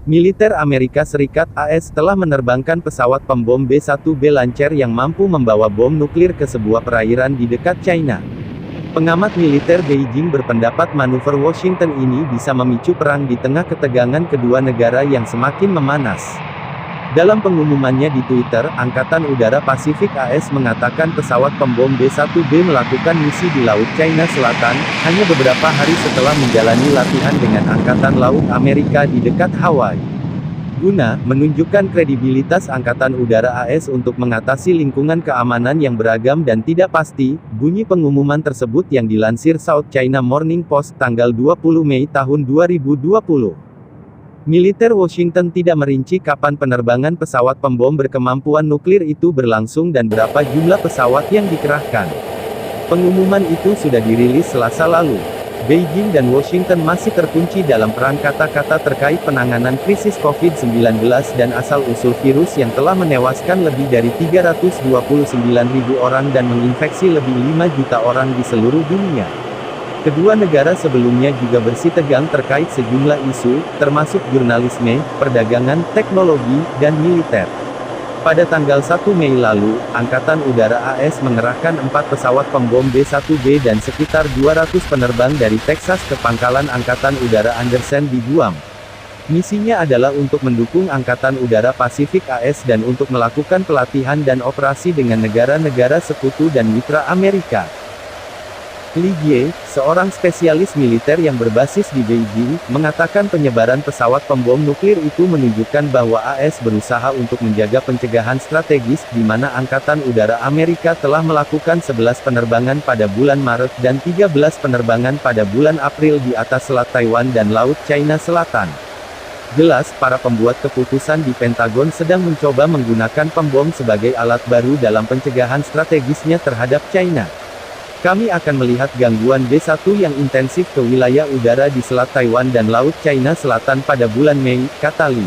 Militer Amerika Serikat (AS) telah menerbangkan pesawat pembom B-1B Lancer yang mampu membawa bom nuklir ke sebuah perairan di dekat China. Pengamat militer Beijing berpendapat manuver Washington ini bisa memicu perang di tengah ketegangan kedua negara yang semakin memanas. Dalam pengumumannya di Twitter, Angkatan Udara Pasifik AS mengatakan pesawat pembom B-1B melakukan misi di Laut China Selatan, hanya beberapa hari setelah menjalani latihan dengan Angkatan Laut Amerika di dekat Hawaii. Guna menunjukkan kredibilitas Angkatan Udara AS untuk mengatasi lingkungan keamanan yang beragam dan tidak pasti, bunyi pengumuman tersebut yang dilansir South China Morning Post tanggal 20 Mei tahun 2020. Militer Washington tidak merinci kapan penerbangan pesawat pembom berkemampuan nuklir itu berlangsung dan berapa jumlah pesawat yang dikerahkan. Pengumuman itu sudah dirilis Selasa lalu. Beijing dan Washington masih terkunci dalam perang kata-kata terkait penanganan krisis COVID-19 dan asal-usul virus yang telah menewaskan lebih dari 329.000 orang dan menginfeksi lebih 5 juta orang di seluruh dunia. Kedua negara sebelumnya juga bersitegang terkait sejumlah isu, termasuk jurnalisme, perdagangan, teknologi, dan militer. Pada tanggal 1 Mei lalu, Angkatan Udara AS mengerahkan 4 pesawat pembom B-1B dan sekitar 200 penerbang dari Texas ke Pangkalan Angkatan Udara Andersen di Guam. Misinya adalah untuk mendukung Angkatan Udara Pasifik AS dan untuk melakukan pelatihan dan operasi dengan negara-negara sekutu dan mitra Amerika. Li Jie, seorang spesialis militer yang berbasis di Beijing, mengatakan penyebaran pesawat pembom nuklir itu menunjukkan bahwa AS berusaha untuk menjaga pencegahan strategis, di mana Angkatan Udara Amerika telah melakukan 11 penerbangan pada bulan Maret dan 13 penerbangan pada bulan April di atas Selat Taiwan dan Laut China Selatan. Jelas, para pembuat keputusan di Pentagon sedang mencoba menggunakan pembom sebagai alat baru dalam pencegahan strategisnya terhadap China. Kami akan melihat gangguan B-1 yang intensif ke wilayah udara di Selat Taiwan dan Laut China Selatan pada bulan Mei, kata Li.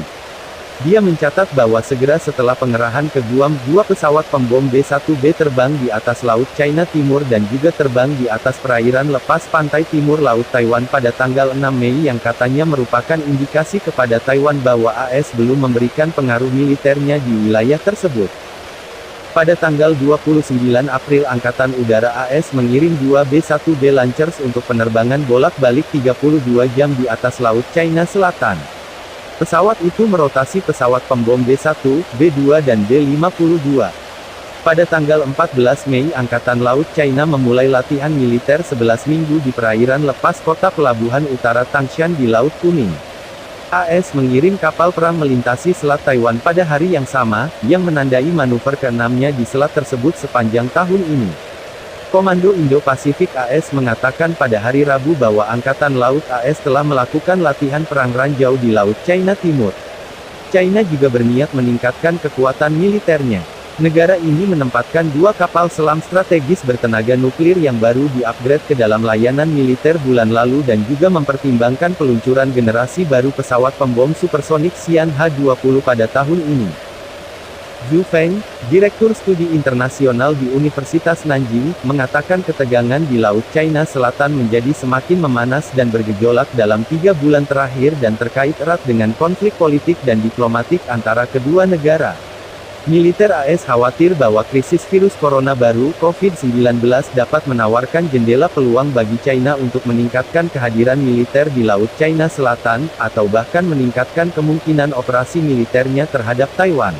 Dia mencatat bahwa segera setelah pengerahan ke Guam, 2 pesawat pembom B-1B terbang di atas Laut China Timur dan juga terbang di atas perairan lepas pantai timur Laut Taiwan pada tanggal 6 Mei yang katanya merupakan indikasi kepada Taiwan bahwa AS belum memberikan pengaruh militernya di wilayah tersebut. Pada tanggal 29 April Angkatan Udara AS mengirim 2 B-1B Lancers untuk penerbangan bolak-balik 32 jam di atas Laut China Selatan. Pesawat itu merotasi pesawat pembom B-1, B-2 dan B-52. Pada tanggal 14 Mei Angkatan Laut China memulai latihan militer 11 minggu di perairan lepas kota pelabuhan utara Tangshan di Laut Kuning. AS mengirim kapal perang melintasi Selat Taiwan pada hari yang sama, yang menandai manuver ke-6-nya di selat tersebut sepanjang tahun ini. Komando Indo-Pasifik AS mengatakan pada hari Rabu bahwa Angkatan Laut AS telah melakukan latihan perang ranjau di Laut China Timur. China juga berniat meningkatkan kekuatan militernya. Negara ini menempatkan 2 kapal selam strategis bertenaga nuklir yang baru di-upgrade ke dalam layanan militer bulan lalu dan juga mempertimbangkan peluncuran generasi baru pesawat pembom supersonik Xi'an H-20 pada tahun ini. Zhu Feng, Direktur Studi Internasional di Universitas Nanjing, mengatakan ketegangan di Laut China Selatan menjadi semakin memanas dan bergejolak dalam 3 bulan terakhir dan terkait erat dengan konflik politik dan diplomatik antara kedua negara. Militer AS khawatir bahwa krisis virus corona baru, COVID-19 dapat menawarkan jendela peluang bagi China untuk meningkatkan kehadiran militer di Laut China Selatan, atau bahkan meningkatkan kemungkinan operasi militernya terhadap Taiwan.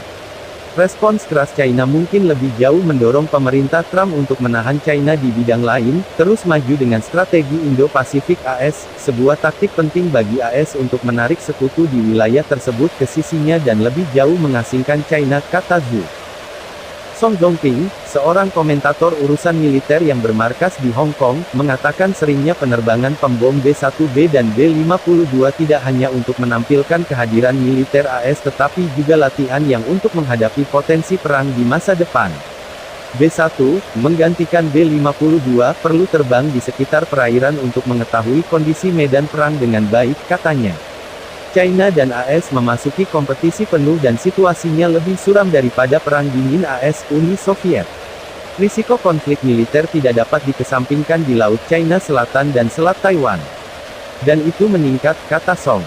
Respons keras China mungkin lebih jauh mendorong pemerintah Trump untuk menahan China di bidang lain, terus maju dengan strategi Indo-Pasifik AS, sebuah taktik penting bagi AS untuk menarik sekutu di wilayah tersebut ke sisinya dan lebih jauh mengasingkan China, kata Zhu. Song Dongping, seorang komentator urusan militer yang bermarkas di Hong Kong, mengatakan seringnya penerbangan pembom B-1B dan B-52 tidak hanya untuk menampilkan kehadiran militer AS tetapi juga latihan yang untuk menghadapi potensi perang di masa depan. B-1, menggantikan B-52, perlu terbang di sekitar perairan untuk mengetahui kondisi medan perang dengan baik, katanya. China dan AS memasuki kompetisi penuh dan situasinya lebih suram daripada Perang Dingin AS-Uni Soviet. Risiko konflik militer tidak dapat dikesampingkan di Laut China Selatan dan Selat Taiwan. Dan itu meningkat, kata Song.